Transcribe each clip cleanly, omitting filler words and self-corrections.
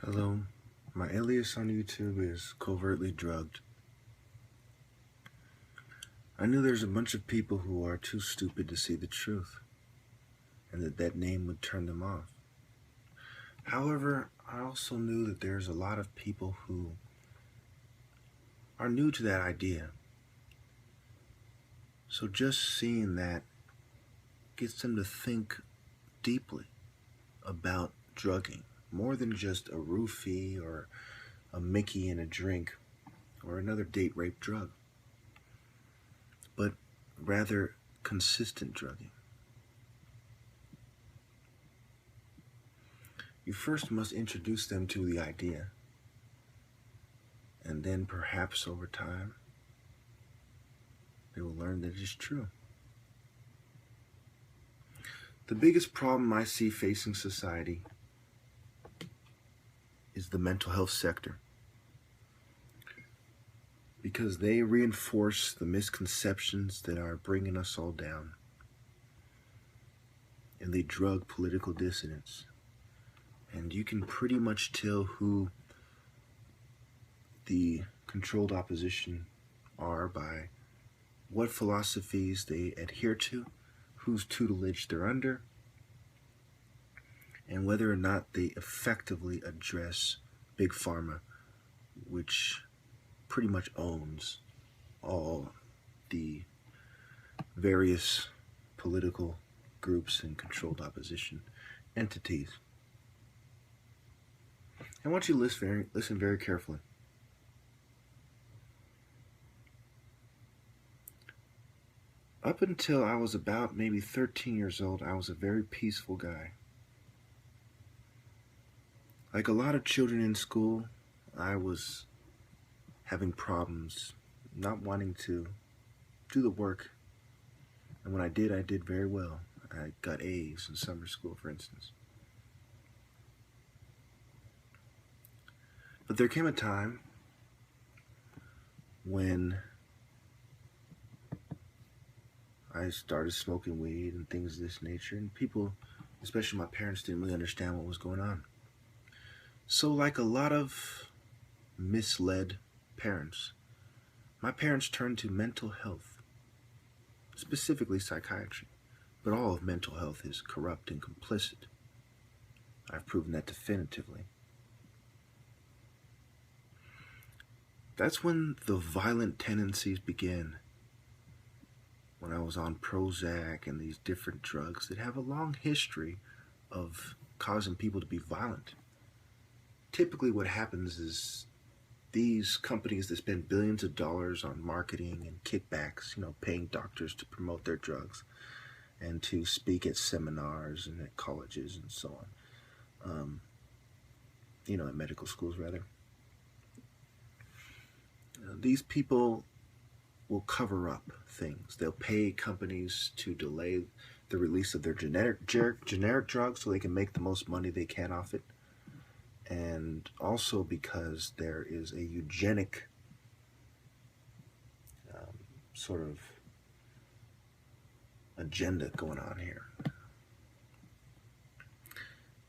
Hello, my alias on YouTube is Covertly Drugged. I knew there's a bunch of people who are too stupid to see the truth, and that name would turn them off. However, I also knew that there's a lot of people who are new to that idea. So just seeing that gets them to think deeply about drugging, more than just a roofie or a Mickey in a drink or another date rape drug, but rather consistent drugging. You first must introduce them to the idea, and then perhaps over time they will learn that it is true. The biggest problem I see facing society is the mental health sector, because they reinforce the misconceptions that are bringing us all down, and they drug political dissidents. And you can pretty much tell who the controlled opposition are by what philosophies they adhere to, whose tutelage they're under, and whether or not they effectively address Big Pharma, which pretty much owns all the various political groups and controlled opposition entities. I want you to listen very carefully. Up until I was about maybe 13 years old, I was a very peaceful guy. Like a lot of children in school, I was having problems, not wanting to do the work. And when I did very well. I got A's in summer school, for instance. But there came a time when I started smoking weed and things of this nature, and people, especially my parents, didn't really understand what was going on. So like a lot of misled parents, my parents turned to mental health, specifically psychiatry, but all of mental health is corrupt and complicit. I've proven that definitively. That's when the violent tendencies began, when I was on Prozac and these different drugs that have a long history of causing people to be violent. Typically what happens is these companies that spend billions of dollars on marketing and kickbacks, paying doctors to promote their drugs and to speak at seminars and at colleges and so on, at medical schools rather. These people will cover up things. They'll pay companies to delay the release of their generic drugs so they can make the most money they can off it. And also because there is a eugenic sort of agenda going on here.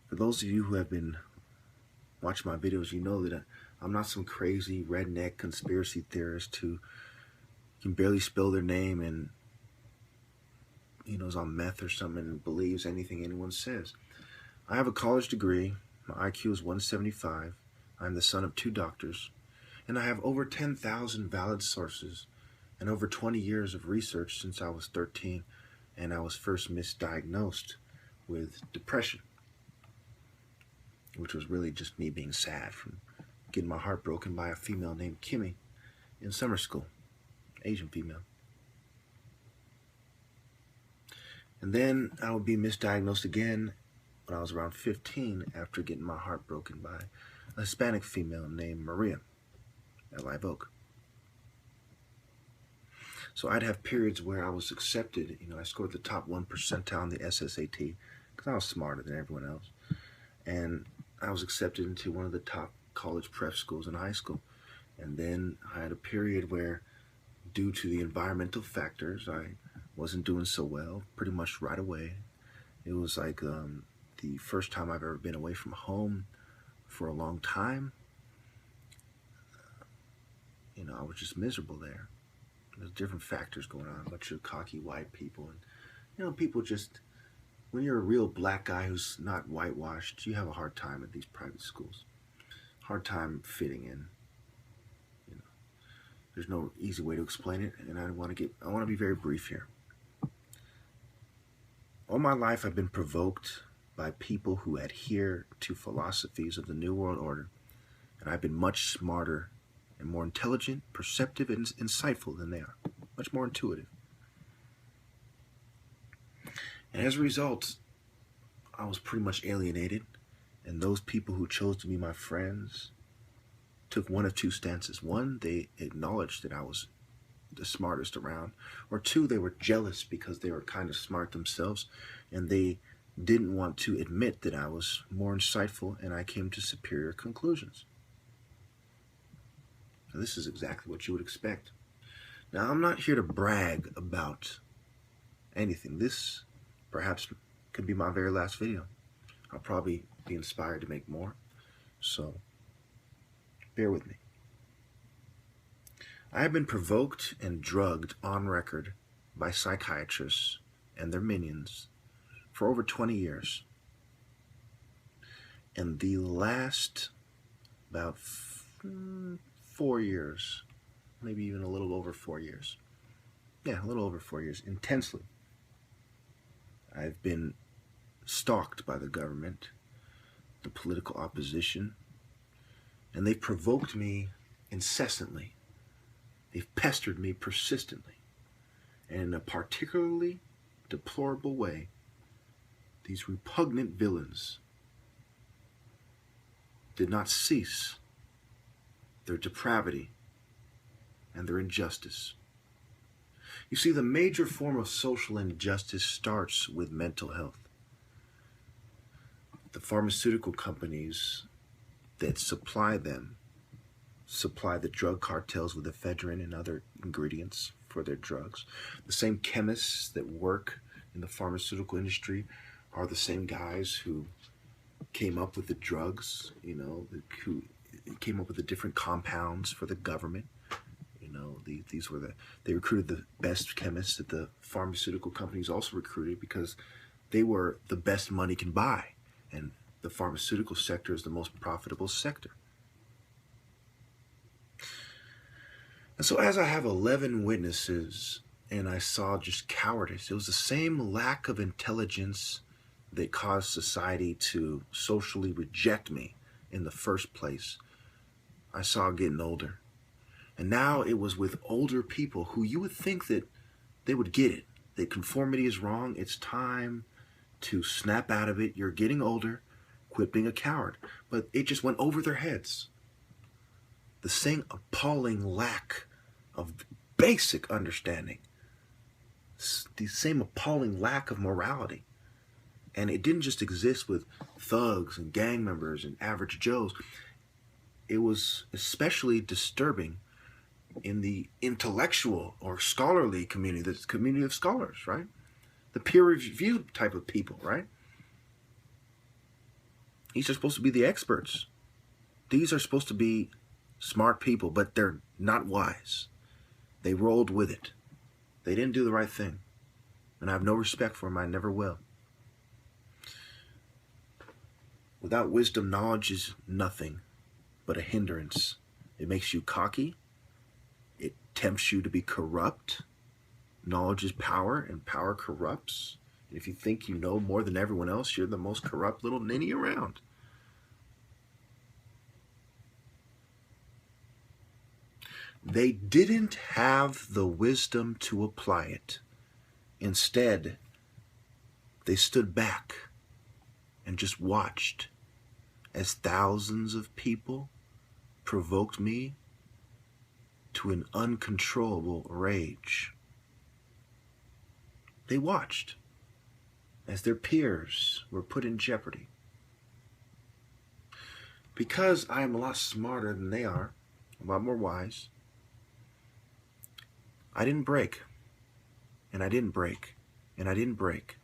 For those of you who have been watching my videos, you know that I'm not some crazy redneck conspiracy theorist who can barely spell their name and is on meth or something and believes anything anyone says. I have a college degree. My IQ is 175. I'm the son of 2 doctors, and I have over 10,000 valid sources and over 20 years of research since I was 13 and I was first misdiagnosed with depression, which was really just me being sad from getting my heart broken by a female named Kimmy in summer school, Asian female. And then I would be misdiagnosed again when I was around 15 after getting my heart broken by a Hispanic female named Maria at Live Oak. So I'd have periods where I was accepted. I scored the top 1 percentile on the SSAT because I was smarter than everyone else. And I was accepted into one of the top college prep schools in high school. And then I had a period where, due to the environmental factors, I wasn't doing so well pretty much right away. It was like the first time I've ever been away from home for a long time, I was just miserable there. There's different factors going on. A bunch of cocky white people, and people just, when you're a real black guy who's not whitewashed, you have a hard time at these private schools. Hard time fitting in. There's no easy way to explain it, and I want to be very brief here. All my life I've been provoked by people who adhere to philosophies of the New World Order, and I've been much smarter and more intelligent, perceptive, and insightful than they are. Much more intuitive. And as a result, I was pretty much alienated, and those people who chose to be my friends took one of two stances. One, they acknowledged that I was the smartest around, or two, they were jealous because they were kind of smart themselves, and they didn't want to admit that I was more insightful and I came to superior conclusions. Now, this is exactly what you would expect. Now, I'm not here to brag about anything. This perhaps could be my very last video. I'll probably be inspired to make more, so bear with me. I have been provoked and drugged on record by psychiatrists and their minions for over 20 years. And the last about 4 years, maybe even a little over 4 years. Yeah, a little over 4 years, intensely. I've been stalked by the government, the political opposition, and they've provoked me incessantly. They've pestered me persistently. And in a particularly deplorable way, these repugnant villains did not cease their depravity and their injustice. You see, the major form of social injustice starts with mental health. The pharmaceutical companies that supply the drug cartels with ephedrine and other ingredients for their drugs. The same chemists that work in the pharmaceutical industry are the same guys who came up with the drugs, who came up with the different compounds for the government. They recruited the best chemists that the pharmaceutical companies also recruited because they were the best money can buy. And the pharmaceutical sector is the most profitable sector. And so as I have 11 witnesses and I saw just cowardice, it was the same lack of intelligence that caused society to socially reject me in the first place. I saw getting older. And now it was with older people who you would think that they would get it. That conformity is wrong. It's time to snap out of it. You're getting older. Quit being a coward. But it just went over their heads. The same appalling lack of basic understanding. The same appalling lack of morality. And it didn't just exist with thugs and gang members and average Joes. It was especially disturbing in the intellectual or scholarly community, the community of scholars, right? The peer-reviewed type of people, right? These are supposed to be the experts. These are supposed to be smart people, but they're not wise. They rolled with it. They didn't do the right thing. And I have no respect for them. I never will. Without wisdom, knowledge is nothing but a hindrance. It makes you cocky. It tempts you to be corrupt. Knowledge is power, and power corrupts. If you think you know more than everyone else, you're the most corrupt little ninny around. They didn't have the wisdom to apply it. Instead, they stood back and just watched as thousands of people provoked me to an uncontrollable rage. They watched as their peers were put in jeopardy. Because I am a lot smarter than they are, a lot more wise, I didn't break, and I didn't break, and I didn't break.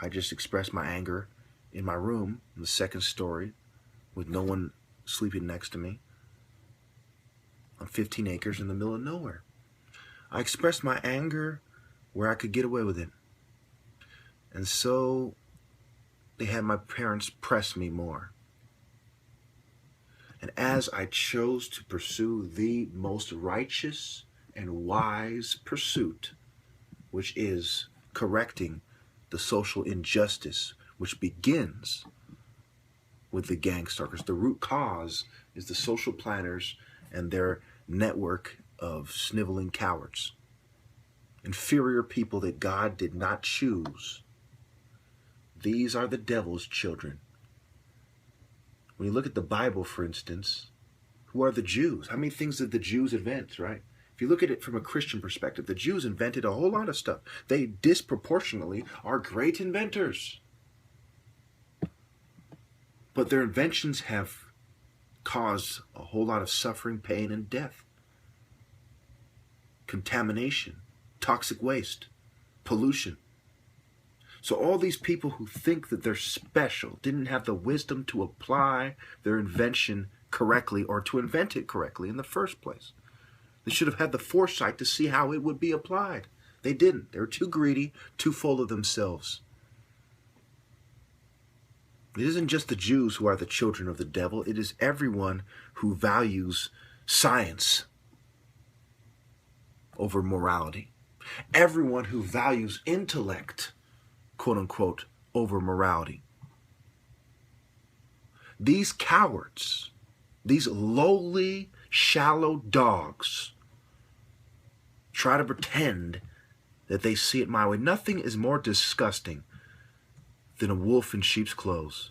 I just expressed my anger in my room, in the second story, with no one sleeping next to me on 15 acres in the middle of nowhere. I expressed my anger where I could get away with it. And so they had my parents press me more. And as I chose to pursue the most righteous and wise pursuit, which is correcting the social injustice, which begins with the gangstalkers. The root cause is the social planners and their network of sniveling cowards, inferior people that God did not choose. These are the devil's children. When you look at the Bible, for instance, who are the Jews? How many things did the Jews invent, right? If you look at it from a Christian perspective, the Jews invented a whole lot of stuff. They disproportionately are great inventors. But their inventions have caused a whole lot of suffering, pain, and death. Contamination, toxic waste, pollution. So all these people who think that they're special didn't have the wisdom to apply their invention correctly or to invent it correctly in the first place. They should have had the foresight to see how it would be applied. They didn't. They were too greedy, too full of themselves. It isn't just the Jews who are the children of the devil. It is everyone who values science over morality. Everyone who values intellect, quote unquote, over morality. These cowards, these lowly, shallow dogs, try to pretend that they see it my way. Nothing is more disgusting than a wolf in sheep's clothes.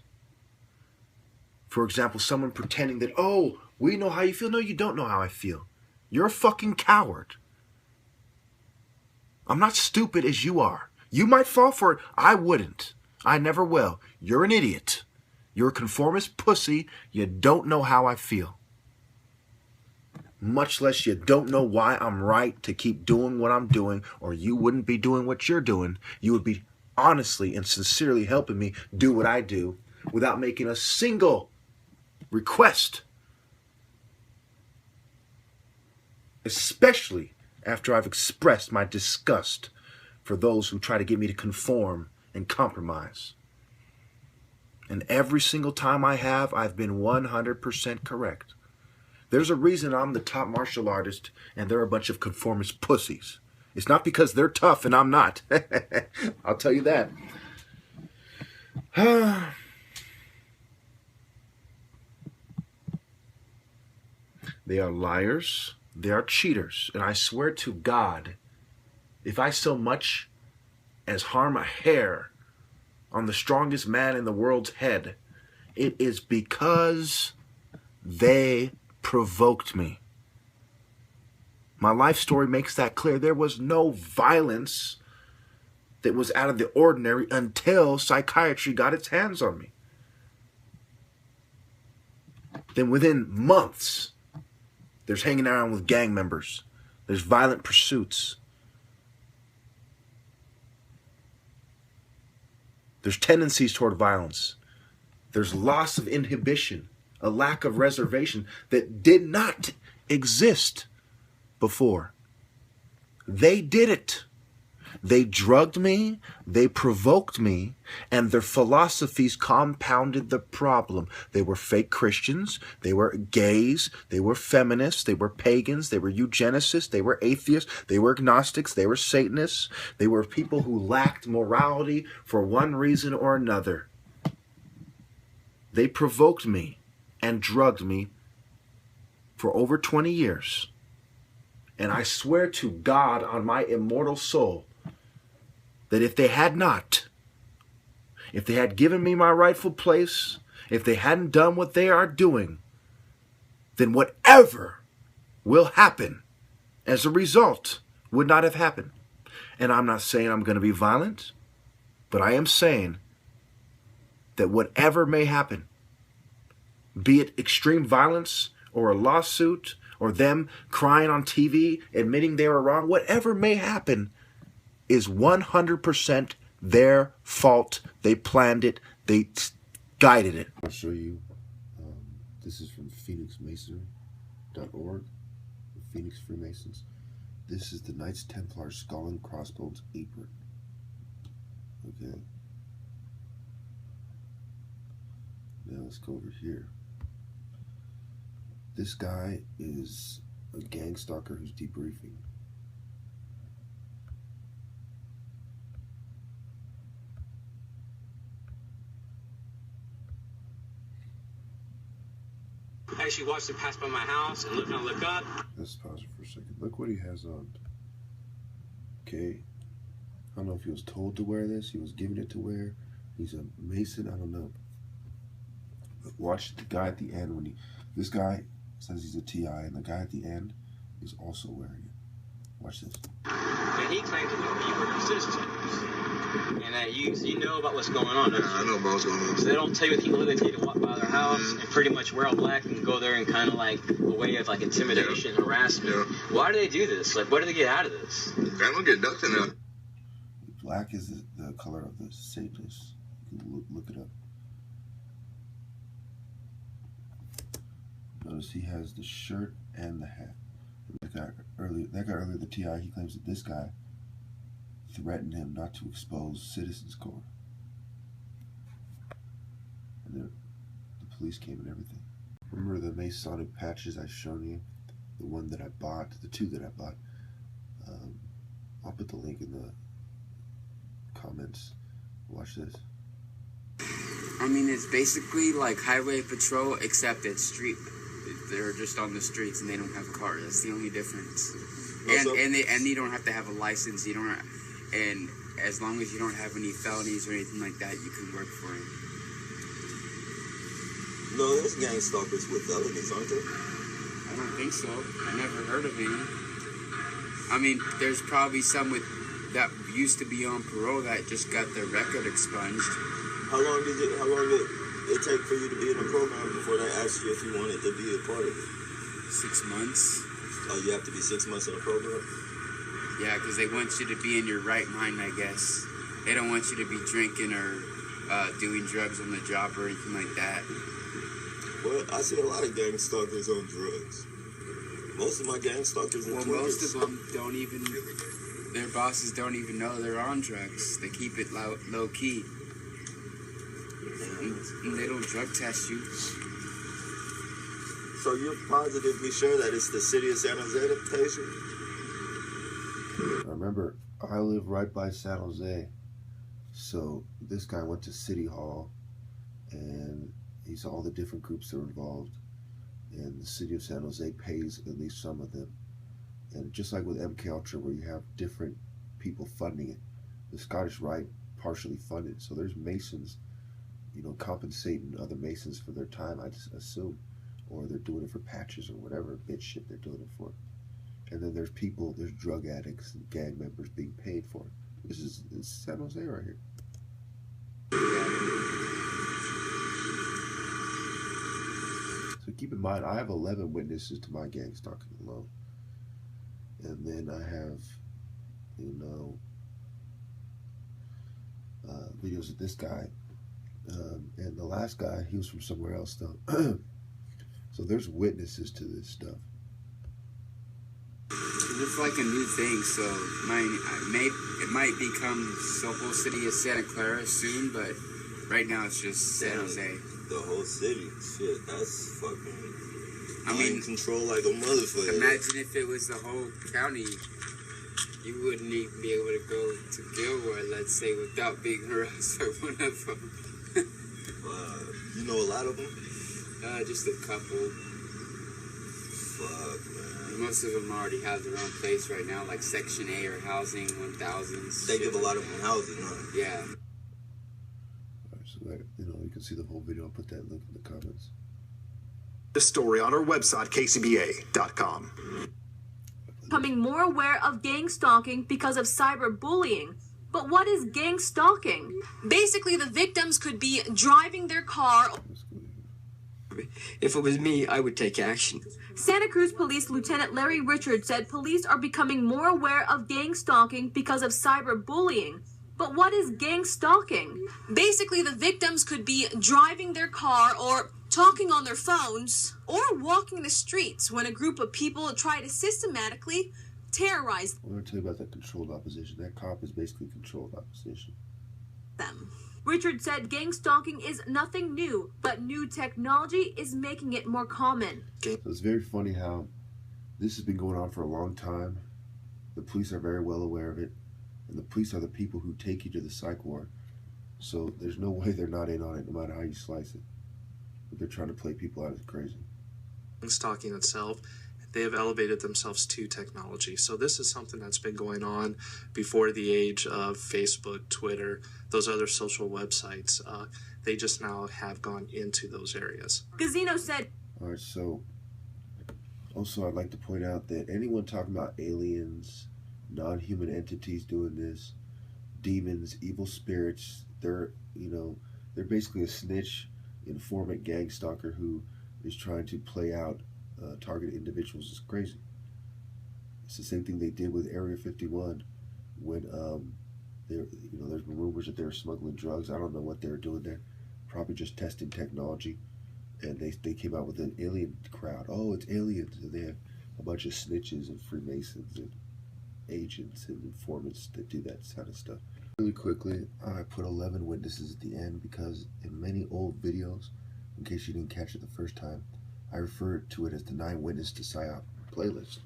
For example, someone pretending that, oh, we know how you feel. No, you don't know how I feel. You're a fucking coward. I'm not stupid as you are. You might fall for it. I wouldn't. I never will. You're an idiot. You're a conformist pussy. You don't know how I feel. Much less you don't know why I'm right to keep doing what I'm doing, or you wouldn't be doing what you're doing. You would be honestly and sincerely helping me do what I do without making a single request. Especially after I've expressed my disgust for those who try to get me to conform and compromise. And every single time I have, I've been 100% correct. There's a reason I'm the top martial artist and they're a bunch of conformist pussies. It's not because they're tough and I'm not. I'll tell you that. They are liars. They are cheaters. And I swear to God, if I so much as harm a hair on the strongest man in the world's head, it is because they provoked me. My life story makes that clear. There was no violence that was out of the ordinary until psychiatry got its hands on me. Then within months, there's hanging around with gang members. There's violent pursuits. There's tendencies toward violence. There's loss of inhibition, a lack of reservation that did not exist before. They did it. They drugged me, they provoked me, and their philosophies compounded the problem. They were fake Christians, they were gays, they were feminists, they were pagans, they were eugenicists, they were atheists, they were agnostics, they were Satanists, they were people who lacked morality for one reason or another. They provoked me and drugged me for over 20 years. And I swear to God on my immortal soul that if they had not, if they had given me my rightful place, if they hadn't done what they are doing, then whatever will happen as a result would not have happened. And I'm not saying I'm going to be violent, but I am saying that whatever may happen, be it extreme violence or a lawsuit or them crying on TV, admitting they were wrong, whatever may happen is 100% their fault. They planned it. They guided it. I'll show you This is from phoenixmasonry.org, the Phoenix Freemasons. This is the Knights Templar skull and crossbones apron. Okay. Now let's go over here. This guy is a gang stalker who's debriefing. I actually watched him pass by my house and look up. Let's pause it for a second. Look what he has on. Okay. I don't know if he was told to wear this. He was given it to wear. He's a Mason. I don't know. But watch the guy at the end when this guy says he's a TI, and the guy at the end is also wearing it. Watch this. And he claimed to know you were citizens. And that you know about what's going on. Yeah, I know about what's going on. So they don't tell you anything illegal. They tell you to walk by their house and pretty much wear all black and go there and kind of like a way of like intimidation, harassment. Yeah. Why do they do this? Like, what do they get out of this? I don't get nothing out. Black is the color of the Satanists. You can look it up. Notice he has the shirt and the hat. That guy earlier, the TI, he claims that this guy threatened him not to expose Citizens Corps. And the police came and everything. Remember the Masonic patches I've shown you? The one that I bought, the two that I bought. I'll put the link in the comments. Watch this. I mean, it's basically like highway patrol, except it's street. They're just on the streets and they don't have a car. That's the only difference. And you don't have to have a license. You don't. And as long as you don't have any felonies or anything like that, you can work for him. No, there's gang stalkers with felonies, aren't there? I don't think so. I never heard of any. I mean, there's probably some that used to be on parole that just got their record expunged. How long did it take for you to be in a program before they asked you if you wanted to be a part of it? 6 months. Oh, you have to be 6 months in a program? Yeah, because they want you to be in your right mind, I guess. They don't want you to be drinking or doing drugs on the job or anything like that. Well, I see a lot of gang stalkers on drugs. Most of my gang stalkers are most of them don't even, their bosses don't even know they're on drugs. They keep it low key. And they don't drug test you. So you're positively sure that it's the city of San Jose that pays you? Remember, I live right by San Jose. So this guy went to City Hall and he saw all the different groups that are involved. And the city of San Jose pays at least some of them. And just like with MK Ultra, where you have different people funding it, the Scottish Rite partially funded. So there's Masons, compensating other Masons for their time, I just assume. Or they're doing it for patches or whatever bitch shit they're doing it for. And then there's drug addicts and gang members being paid for it. This is San Jose right here. So keep in mind, I have 11 witnesses to my gang stalking alone. And then I have, videos of this guy. And the last guy, he was from somewhere else though. So there's witnesses to this stuff. It's like a new thing, so it might become the whole city of Santa Clara soon, but right now it's just San Jose. The whole city, shit, that's fucking. I mean, control like a motherfucker. Imagine if it was the whole county. You wouldn't even be able to go to Gilroy, let's say, without being harassed by one of them. You know a lot of them? Just a couple. Fuck, man. Most of them already have their own place right now, like Section A or Housing 1000. They give a lot of them housing, huh? Yeah. Alright, so that, you can see the whole video. I'll put that link in the comments. The story on our website, kcba.com. Becoming more aware of gang stalking because of cyberbullying. But what is gang stalking? Basically, the victims could be driving their car. If it was me, I would take action. Santa Cruz Police Lieutenant Larry Richards said police are becoming more aware of gang stalking because of cyberbullying. But what is gang stalking? Basically, the victims could be driving their car or talking on their phones, or walking the streets when a group of people try to systematically terrorize I'm going to tell you about that controlled opposition. That cop is basically controlled opposition. them. Richard said gang stalking is nothing new, but new technology is making it more common. So it's very funny how this has been going on for a long time. The police are very well aware of it, and the police are the people who take you to the psych ward. So there's no way they're not in on it, no matter how you slice it. But they're trying to play people out as crazy. Stalking itself, they have elevated themselves to technology. So this is something that's been going on before the age of Facebook, Twitter, those other social websites. They just now have gone into those areas. Gazino said, All right, so also I'd like to point out that anyone talking about aliens, non-human entities doing this, demons, evil spirits, they're basically a snitch, informant, gang stalker who is trying to play out targeted individuals. Is crazy. It's the same thing they did with Area 51 when there's been rumors that they were smuggling drugs. I don't know what they were doing there. Probably just testing technology, and they came out with an alien crowd. Oh, it's aliens, and they have a bunch of snitches and Freemasons and agents and informants that do that kind of stuff. Really quickly, I put 11 witnesses at the end because in many old videos, in case you didn't catch it the first time, I referred to it as the 9 Witness to psyop playlist.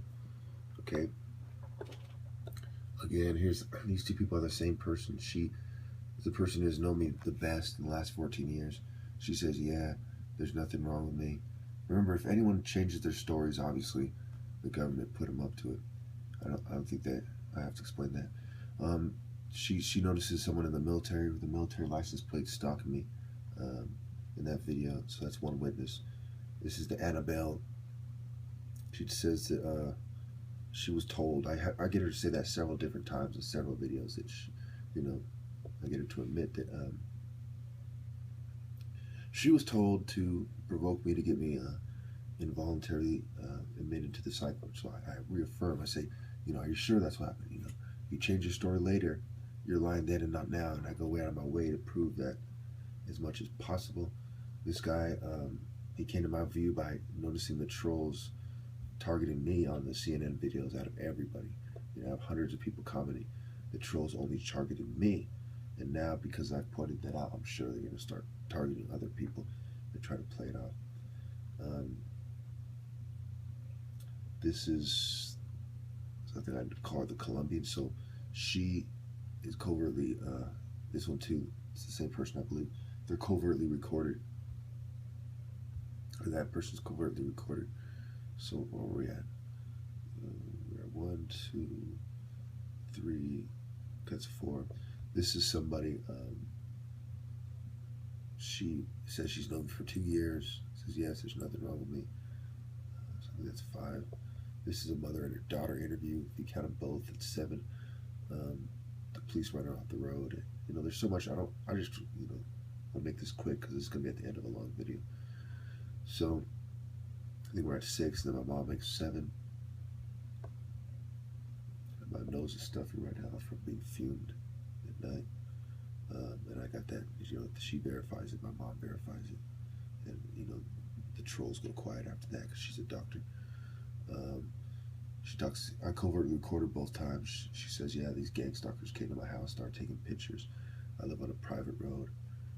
Okay. Again, here's these two people are the same person. The person who has known me the best in the last 14 years. She says, yeah, there's nothing wrong with me. Remember, if anyone changes their stories, obviously, the government put them up to it. I don't think that I have to explain that. She notices someone in the military with a military license plate stalking me in that video. So that's one witness. This is the Annabelle. She says that she was told. I get her to say that several different times in several videos. That I get her to admit that she was told to provoke me to get me involuntarily admitted to the psych ward. So I reaffirm. I say, are you sure that's what happened? You change your story later, you're lying then and not now. And I go way out of my way to prove that as much as possible. This guy, he came to my view by noticing the trolls targeting me on the CNN videos out of everybody. I have hundreds of people commenting. The trolls only targeted me. And now, because I've pointed that out, I'm sure they're going to start targeting other people and try to play it off. This is something I'd call the Colombian. So she is covertly, this one too, it's the same person, I believe. They're covertly recorded. Or that person's covertly recorded. So where are we at? We're at 1, 2, 3, that's 4. This is somebody, she says she's known me for 2 years. Says, yes, there's nothing wrong with me. So I think that's 5. This is a mother and her daughter interview. If you count them both, it's 7. The police run her off the road. There's so much. I just I'll make this quick because this is going to be at the end of a long video. So I think we're at 6, and then my mom makes 7. And my nose is stuffy right now from being fumed at night. And I got that, she verifies it, my mom verifies it. And, the trolls go quiet after that because she's a doctor. She talks, I covertly recorded both times. She says, yeah, these gang stalkers came to my house, started taking pictures. I live on a private road.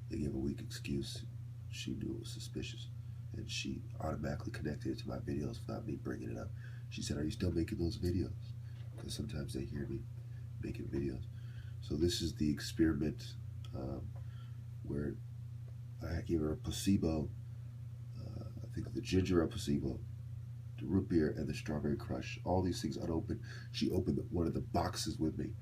They gave a weak excuse. She knew it was suspicious. And she automatically connected it to my videos without me bringing it up. She said, are you still making those videos? Because sometimes they hear me making videos. So this is the experiment where I gave her a placebo, I think the ginger ale placebo, the root beer, and the strawberry crush. All these things unopened. She opened one of the boxes with me,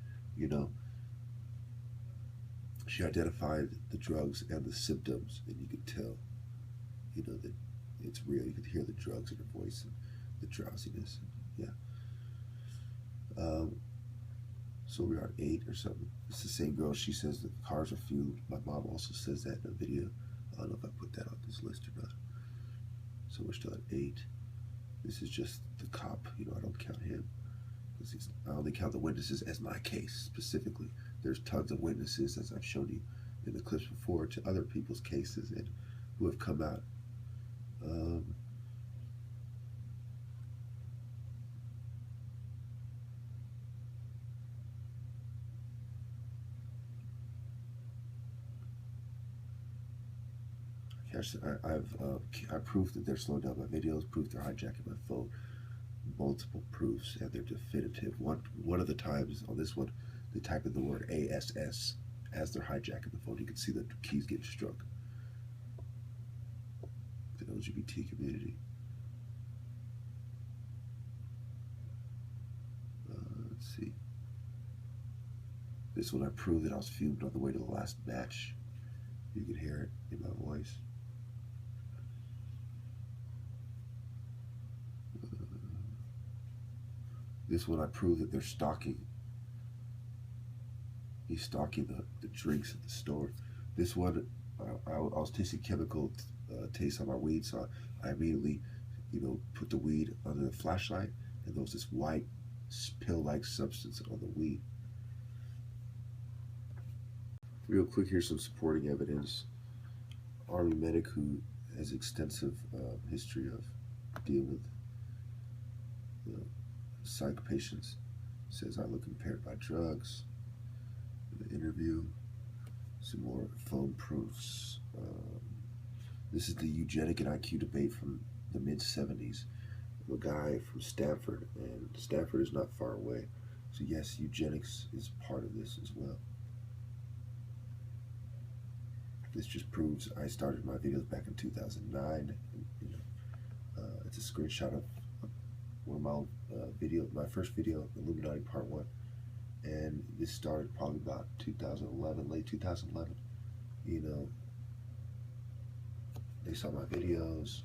She identified the drugs and the symptoms, and you could tell, that it's real. You could hear the drugs in her voice and the drowsiness. Yeah. So we're on 8 or something. It's the same girl. She says the cars are fueled. My mom also says that in a video. I don't know if I put that on this list or not. So we're still at 8. This is just the cop. I don't count him. Because I only count the witnesses as my case specifically. There's tons of witnesses, as I've shown you in the clips before, to other people's cases and who have come out I proved that they're slowing down my videos, proved they're hijacking my phone. Multiple proofs, and they're definitive. One of the times on this one, they type in the word ASS as they're hijacking the phone. You can see the keys getting struck. The LGBT community. Let's see. This one I proved that I was fumed on the way to the last match. You can hear it in my voice. This one I proved that they're stalking. He's stalking the drinks at the store. This one, I was tasting chemical taste on my weed, so I immediately, put the weed under the flashlight, and there was this white pill-like substance on the weed. Real quick, here's some supporting evidence. Army medic who has extensive history of dealing with psych patients says I look impaired by drugs. In the interview, some more phone proofs. This is the eugenic and IQ debate from the mid-70s. A guy from Stanford, and Stanford is not far away. So yes, eugenics is part of this as well. This just proves I started my videos back in 2009. It's a screenshot of one of my old my first video, Illuminati Part 1. And this started probably about 2011, late 2011. They saw my videos,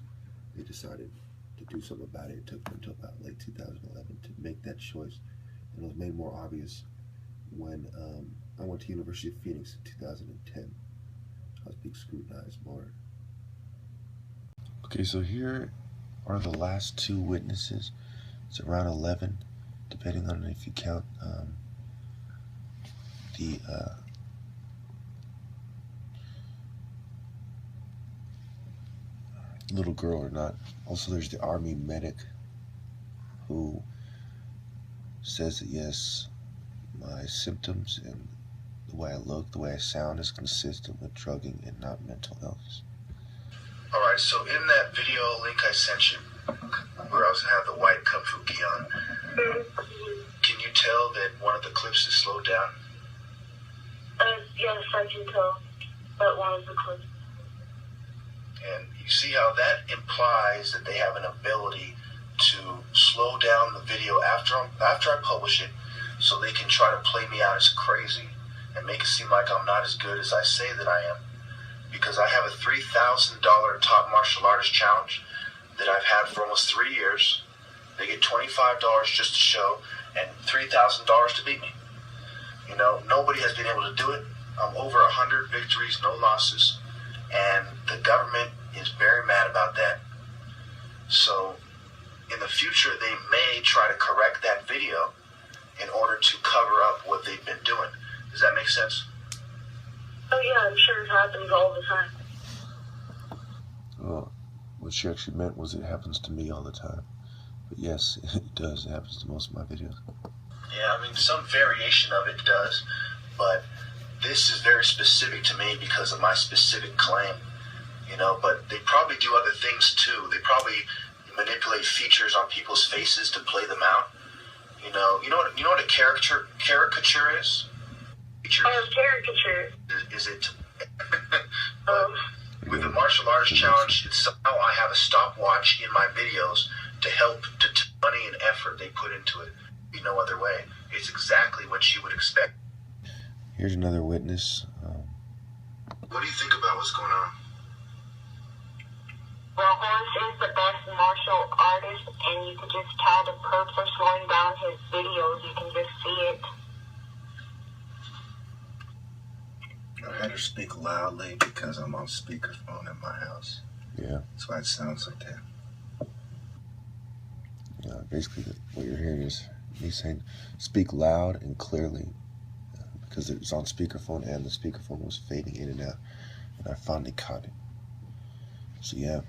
they decided to do something about it. It took them until about late 2011 to make that choice. And it was made more obvious when I went to University of Phoenix in 2010. I was being scrutinized more. Okay, so here are the last two witnesses. It's around 11, depending on if you count the little girl or not. Also, there's the Army medic who says that yes, my symptoms and the way I look, the way I sound is consistent with drugging and not mental illness. Alright, so in that video link I sent you, where I was going to have the white kung fu gi on, can you tell that one of the clips is slowed down? Yes, I can tell that one of the clips. And you see how that implies that they have an ability to slow down the video after I publish it, so they can try to play me out as crazy and make it seem like I'm not as good as I say that I am. Because I have a $3,000 top martial artist challenge that I've had for almost 3 years. They get $25 just to show and $3,000 to beat me. Nobody has been able to do it. I'm over 100 victories, no losses, and the government is very mad about that. So in the future, they may try to correct that video in order to cover up what they've been doing. Does that make sense? Oh yeah, I'm sure it happens all the time. Well, what she actually meant was it happens to me all the time. But yes, it does. It happens to most of my videos. Yeah, some variation of it does, but this is very specific to me because of my specific claim, but they probably do other things too. They probably manipulate features on people's faces to play them out. You know what a caricature is? Oh, caricature. Is it? With the martial arts challenge, it's somehow I have a stopwatch in my videos to help deter money and effort they put into it. No other way. It's exactly what you would expect. Here's another witness. What do you think about what's going on? Well, Horace is the best martial artist, and you could just tell the perps are slowing down his videos. You can just see it. I had her speak loudly because I'm on speakerphone in my house. Yeah. That's why it sounds like that. Yeah, basically what you're hearing is me saying, speak loud and clearly, because it's on speakerphone and the speakerphone was fading in and out, and I finally caught it. So yeah,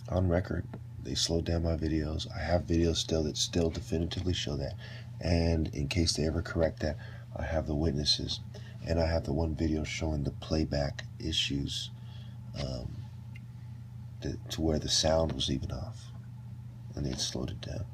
on record, they slowed down my videos. I have videos still that still definitively show that, and in case they ever correct that, I have the witnesses. And I have the one video showing the playback issues, to where the sound was even off, and they slowed it down.